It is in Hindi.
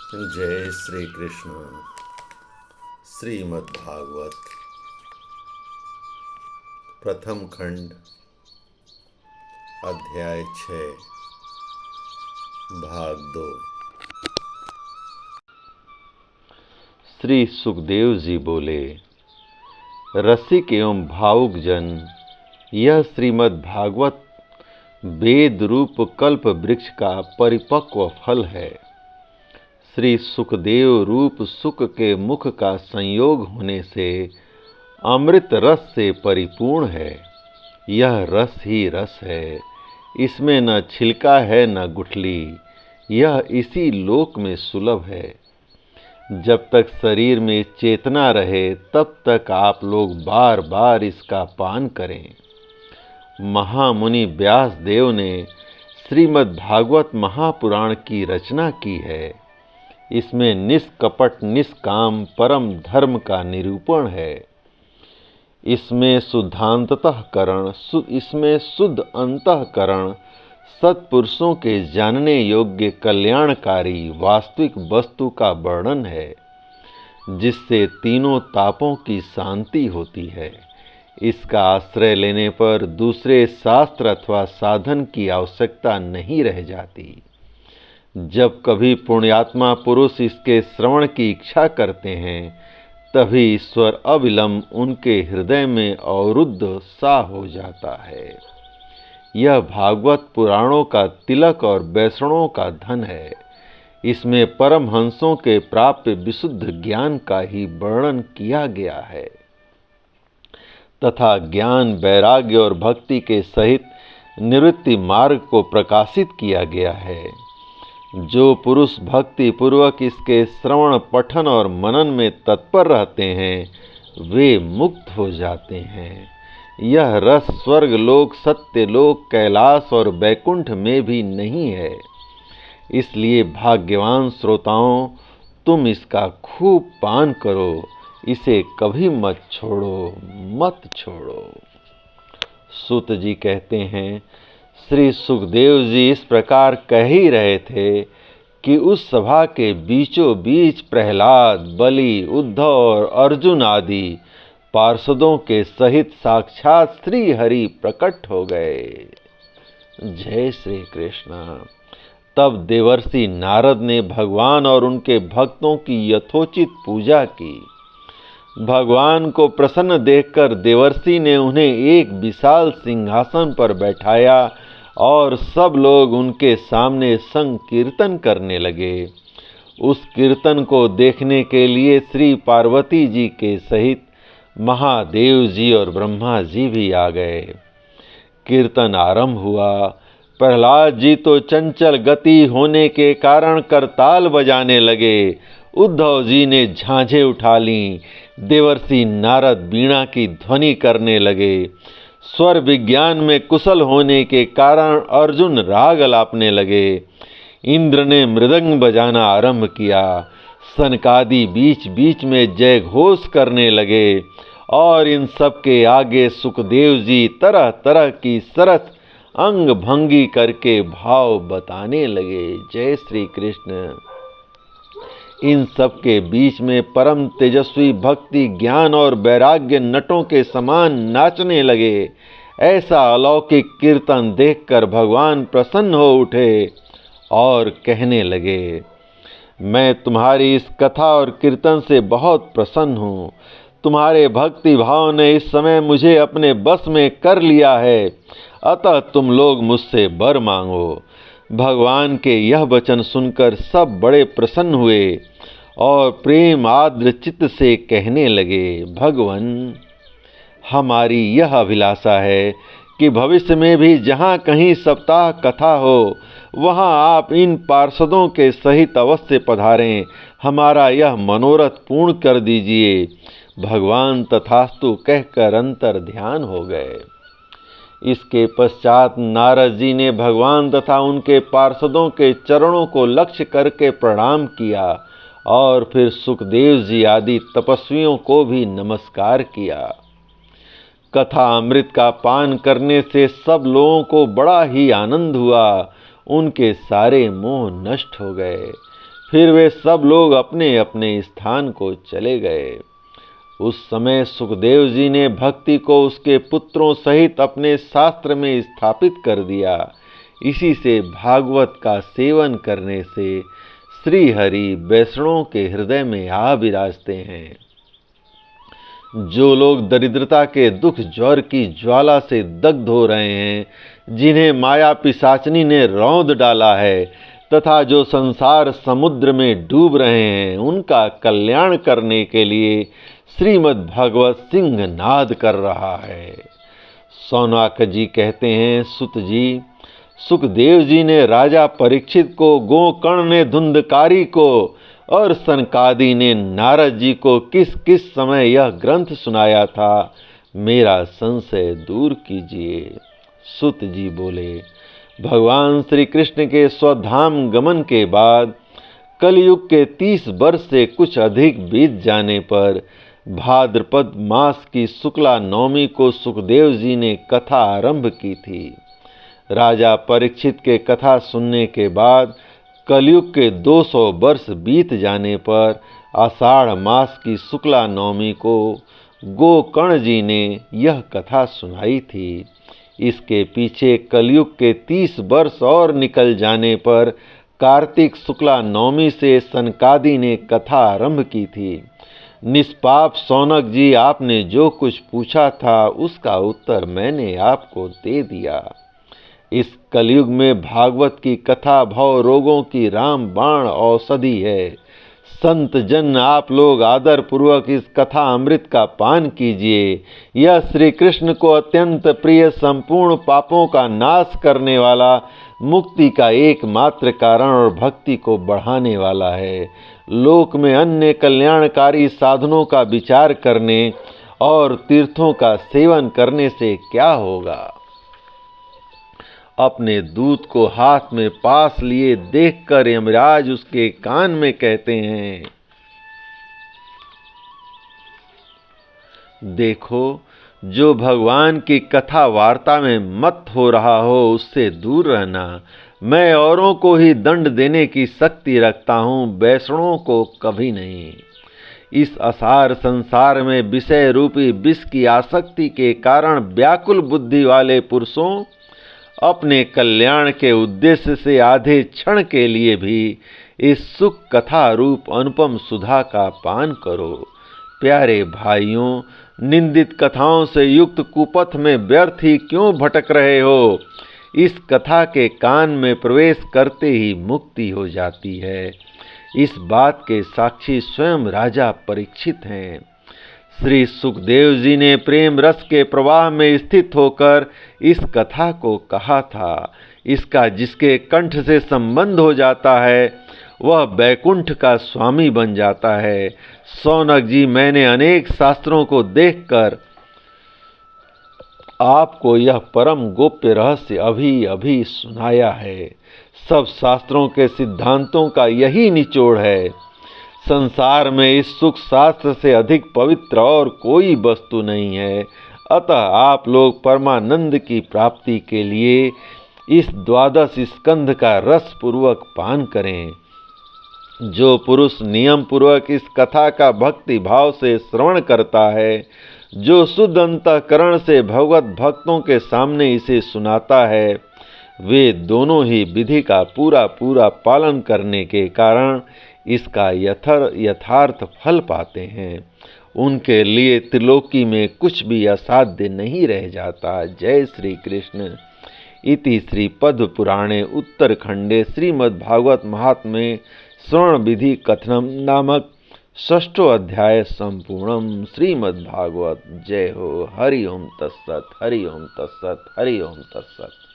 जय श्री कृष्ण। श्रीमद् भागवत प्रथम खंड अध्याय 6 भाग 2। श्री सुखदेव जी बोले, रसिक एवं भावुक जन, यह श्रीमद् भागवत वेद रूप कल्प वृक्ष का परिपक्व फल है। श्री सुखदेव रूप सुख के मुख का संयोग होने से अमृत रस से परिपूर्ण है। यह रस ही रस है, इसमें न छिलका है न गुठली। यह इसी लोक में सुलभ है। जब तक शरीर में चेतना रहे तब तक आप लोग बार बार इसका पान करें। महामुनि व्यास देव ने श्रीमद् भागवत महापुराण की रचना की है। इसमें निष्कपट निष्काम परम धर्म का निरूपण है। इसमें शुद्ध अंतःकरण सत्पुरुषों के जानने योग्य कल्याणकारी वास्तविक वस्तु का वर्णन है, जिससे तीनों तापों की शांति होती है। इसका आश्रय लेने पर दूसरे शास्त्र अथवा साधन की आवश्यकता नहीं रह जाती। जब कभी पुण्यात्मा पुरुष इसके श्रवण की इच्छा करते हैं, तभी ईश्वर अविलंब उनके हृदय में अवरुद्ध सा हो जाता है। यह भागवत पुराणों का तिलक और वैष्णवों का धन है। इसमें परमहंसों के प्राप्य विशुद्ध ज्ञान का ही वर्णन किया गया है तथा ज्ञान वैराग्य और भक्ति के सहित निवृत्ति मार्ग को प्रकाशित किया गया है। जो पुरुष भक्ति पूर्वक इसके श्रवण पठन और मनन में तत्पर रहते हैं, वे मुक्त हो जाते हैं। यह रस स्वर्ग लोक, सत्य लोक, कैलाश और वैकुंठ में भी नहीं है। इसलिए भाग्यवान श्रोताओं, तुम इसका खूब पान करो। इसे कभी मत छोड़ो। सूत जी कहते हैं, श्री सुखदेव जी इस प्रकार कह ही रहे थे कि उस सभा के बीचों बीच प्रहलाद, बलि, उद्धव और अर्जुन आदि पार्षदों के सहित साक्षात श्री हरि प्रकट हो गए। जय श्री कृष्ण। तब देवर्षि नारद ने भगवान और उनके भक्तों की यथोचित पूजा की। भगवान को प्रसन्न देखकर देवर्षि ने उन्हें एक विशाल सिंहासन पर बैठाया और सब लोग उनके सामने संकीर्तन करने लगे। उस कीर्तन को देखने के लिए श्री पार्वती जी के सहित महादेव जी और ब्रह्मा जी भी आ गए। कीर्तन आरंभ हुआ। प्रहलाद जी तो चंचल गति होने के कारण करताल बजाने लगे। उद्धव जी ने झांझें उठा लीं। देवर्षि नारद वीणा की ध्वनि करने लगे। स्वर विज्ञान में कुशल होने के कारण अर्जुन राग अलापने लगे। इंद्र ने मृदंग बजाना आरंभ किया। सनकादि बीच बीच में जय घोष करने लगे और इन सब के आगे सुखदेव जी तरह तरह की सरस अंग भंगी करके भाव बताने लगे। जय श्री कृष्ण। इन सब के बीच में परम तेजस्वी भक्ति ज्ञान और वैराग्य नटों के समान नाचने लगे। ऐसा अलौकिक कीर्तन देखकर भगवान प्रसन्न हो उठे और कहने लगे, मैं तुम्हारी इस कथा और कीर्तन से बहुत प्रसन्न हूँ। तुम्हारे भक्ति भाव ने इस समय मुझे अपने बस में कर लिया है, अतः तुम लोग मुझसे वर मांगो। भगवान के यह वचन सुनकर सब बड़े प्रसन्न हुए और प्रेम आर्द्र चित्त से कहने लगे, भगवन, हमारी यह अभिलाषा है कि भविष्य में भी जहाँ कहीं सप्ताह कथा हो, वहाँ आप इन पार्षदों के सहित अवश्य पधारें। हमारा यह मनोरथ पूर्ण कर दीजिए। भगवान तथास्तु कहकर अंतर ध्यान हो गए। इसके पश्चात नारद जी ने भगवान तथा उनके पार्षदों के चरणों को लक्ष्य करके प्रणाम किया और फिर सुखदेव जी आदि तपस्वियों को भी नमस्कार किया। कथा अमृत का पान करने से सब लोगों को बड़ा ही आनंद हुआ। उनके सारे मोह नष्ट हो गए। फिर वे सब लोग अपने अपने स्थान को चले गए। उस समय सुखदेव जी ने भक्ति को उसके पुत्रों सहित अपने शास्त्र में स्थापित कर दिया। इसी से भागवत का सेवन करने से श्री हरि वैष्णवों के हृदय में आ विराजते हैं। जो लोग दरिद्रता के दुख ज्वर की ज्वाला से दग्ध हो रहे हैं, जिन्हें माया पिशाचनी ने रौंद डाला है तथा जो संसार समुद्र में डूब रहे हैं, उनका कल्याण करने के लिए श्रीमद् भागवत सिंहनाद कर रहा है। सौनक जी कहते हैं, सुत जी, सुखदेव जी ने राजा परीक्षित को, गोकर्ण ने धुंधकारी को और सनकादि ने नारद जी को किस किस समय यह ग्रंथ सुनाया था, मेरा संशय दूर कीजिए। सुत जी बोले, भगवान श्री कृष्ण के स्वधाम गमन के बाद कलयुग के 30 वर्ष से कुछ अधिक बीत जाने पर भाद्रपद मास की शुक्ला नवमी को सुखदेव जी ने कथा आरंभ की थी। राजा परीक्षित के कथा सुनने के बाद कलयुग के 200 वर्ष बीत जाने पर आषाढ़ मास की शुक्ला नवमी को गोकर्ण जी ने यह कथा सुनाई थी। इसके पीछे कलयुग के 30 वर्ष और निकल जाने पर कार्तिक शुक्ला नवमी से सनकादि ने कथा आरंभ की थी। निष्पाप सौनक जी, आपने जो कुछ पूछा था उसका उत्तर मैंने आपको दे दिया। इस कलयुग में भागवत की कथा भव रोगों की रामबाण औषधि है। संत जन, आप लोग आदर पूर्वक इस कथा अमृत का पान कीजिए। यह श्री कृष्ण को अत्यंत प्रिय, संपूर्ण पापों का नाश करने वाला, मुक्ति का एकमात्र कारण और भक्ति को बढ़ाने वाला है। लोक में अन्य कल्याणकारी साधनों का विचार करने और तीर्थों का सेवन करने से क्या होगा। अपने दूत को हाथ में पास लिए देखकर यमराज उसके कान में कहते हैं, देखो, जो भगवान की कथा वार्ता में मत हो रहा हो उससे दूर रहना। मैं औरों को ही दंड देने की शक्ति रखता हूँ, वैष्णवों को कभी नहीं। इस असार संसार में विषय रूपी विष की आसक्ति के कारण व्याकुल बुद्धि वाले पुरुषों, अपने कल्याण के उद्देश्य से आधे क्षण के लिए भी इस सुख कथा रूप अनुपम सुधा का पान करो। प्यारे भाइयों, निंदित कथाओं से युक्त कुपथ में व्यर्थ ही क्यों भटक रहे हो। इस कथा के कान में प्रवेश करते ही मुक्ति हो जाती है। इस बात के साक्षी स्वयं राजा परीक्षित हैं। श्री सुखदेव जी ने प्रेम रस के प्रवाह में स्थित होकर इस कथा को कहा था। इसका जिसके कंठ से संबंध हो जाता है वह बैकुंठ का स्वामी बन जाता है। सौनक जी, मैंने अनेक शास्त्रों को देखकर आपको यह परम गोप्य रहस्य अभी अभी सुनाया है। सब शास्त्रों के सिद्धांतों का यही निचोड़ है। संसार में इस सुख शास्त्र से अधिक पवित्र और कोई वस्तु नहीं है। अतः आप लोग परमानंद की प्राप्ति के लिए इस 12 स्कंध का रस पूर्वक पान करें। जो पुरुष नियम पूर्वक इस कथा का भक्ति भाव से श्रवण करता है, जो शुद्ध अंतःकरण से भगवत भक्तों के सामने इसे सुनाता है, वे दोनों ही विधि का पूरा पूरा पालन करने के कारण इसका यथार्थ फल पाते हैं। उनके लिए त्रिलोकी में कुछ भी असाध्य नहीं रह जाता। जय श्री कृष्ण। इति श्री पद्म पुराणे उत्तरखंडे श्रीमद्भागवत महात्म्ये श्रवण विधि कथनम नामक 6ठो अध्याय संपूर्णम। श्रीमद्भागवत। जय हो। हरि ओम तत्सत। हरि ओम तत्सत। हरि ओम तत्सत।